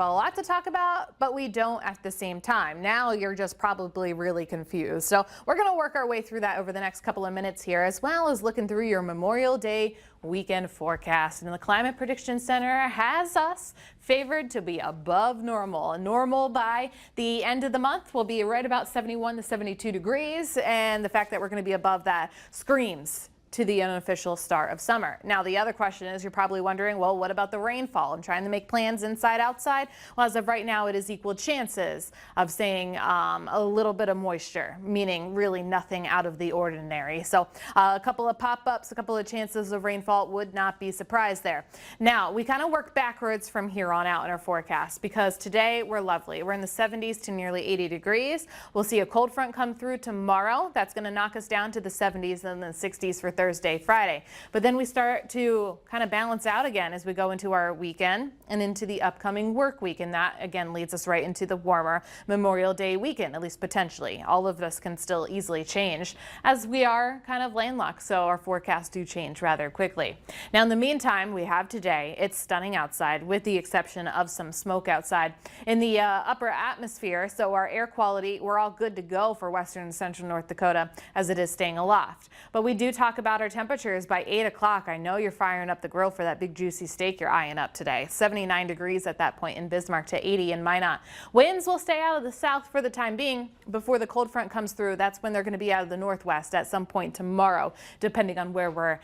A lot to talk about, but we don't at the same time. Now you're just probably really confused. So we're going to work our way through that over the next couple of minutes here, as well as looking through your Memorial Day weekend forecast. And the Climate Prediction Center has us favored to be above normal. Normal by the end of the month will be right about 71 to 72 degrees. And the fact that we're going to be above that screams to the unofficial start of summer. Now, the other question is, you're probably wondering, well, what about the rainfall? I'm trying to make plans inside, outside. Well, as of right now, it is equal chances of seeing a little bit of moisture, meaning really nothing out of the ordinary. So a couple of pop-ups, a couple of chances of rainfall, would not be surprised there. Now, we kind of work backwards from here on out in our forecast, because today we're lovely. We're in the 70s to nearly 80 degrees. We'll see a cold front come through tomorrow. That's going to knock us down to the 70s and the 60s for Thursday, Friday. But then we start to kind of balance out again as we go into our weekend and into the upcoming work week. And that again leads us right into the warmer Memorial Day weekend, at least potentially. All of this can still easily change as we are kind of landlocked, so our forecasts do change rather quickly. Now, in the meantime, we have today, it's stunning outside with the exception of some smoke outside in the upper atmosphere. So our air quality, we're all good to go for western and central North Dakota as it is staying aloft. But we do talk about our temperatures by 8 o'clock. I know you're firing up the grill for that big juicy steak you're eyeing up today. 79 degrees at that point in Bismarck to 80 in Minot. Winds will stay out of the south for the time being before the cold front comes through. That's when they're going to be out of the northwest at some point tomorrow, depending on where we're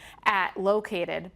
located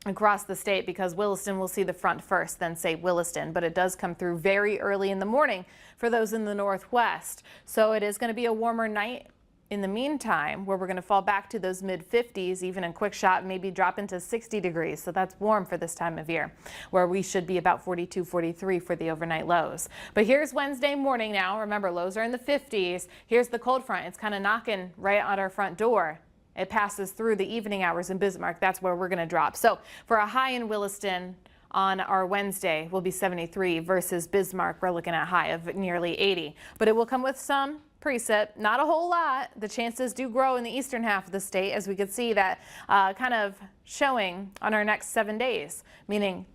across the state, because Williston will see the front first, then say Williston, but it does come through very early in the morning for those in the northwest. So it is going to be a warmer night in the meantime, where we're going to fall back to those mid 50s, even in quick shot, maybe drop into 60 degrees. So that's warm for this time of year, where we should be about 42, 43 for the overnight lows. But here's Wednesday morning now. Remember, lows are in the 50s. Here's the cold front. It's kind of knocking right on our front door. It passes through the evening hours in Bismarck. That's where we're going to drop. So for a high in Williston on our Wednesday will be 73 versus Bismarck. We're looking at a high of nearly 80, but it will come with some precip, not a whole lot. The chances do grow in the eastern half of the state, as we could see that kind of showing on our next 7 days, meaning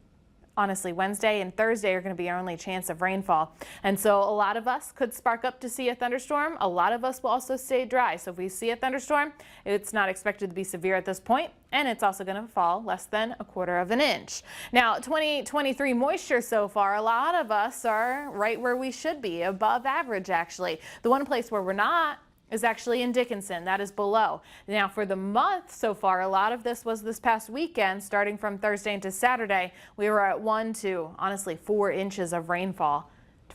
honestly, Wednesday and Thursday are going to be our only chance of rainfall. And so a lot of us could spark up to see a thunderstorm. A lot of us will also stay dry. So if we see a thunderstorm, it's not expected to be severe at this point, and it's also going to fall less than 1/4 of an inch. Now, 2023 moisture so far, a lot of us are right where we should be, above average actually. The one place where we're not is actually in Dickinson. That is below. Now, for the month so far, a lot of this was this past weekend, starting from Thursday into Saturday. We were at 1 to honestly 4 inches of rainfall.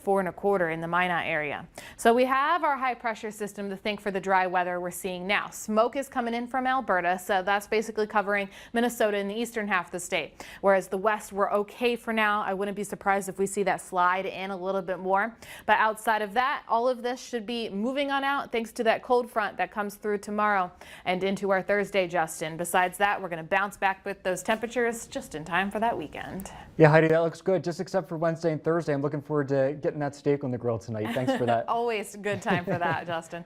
4 1/4 in the Minot area. So we have our high pressure system to thank for the dry weather we're seeing now. Smoke is coming in from Alberta, so that's basically covering Minnesota in the eastern half of the state. Whereas the west, we're okay for now. I wouldn't be surprised if we see that slide in a little bit more. But outside of that, all of this should be moving on out thanks to that cold front that comes through tomorrow and into our Thursday, Justin. Besides that, we're going to bounce back with those temperatures just in time for that weekend. Yeah, Heidi, that looks good. Just except for Wednesday and Thursday. I'm looking forward to getting that steak on the grill tonight. Thanks for that. Always a good time for that, Justin.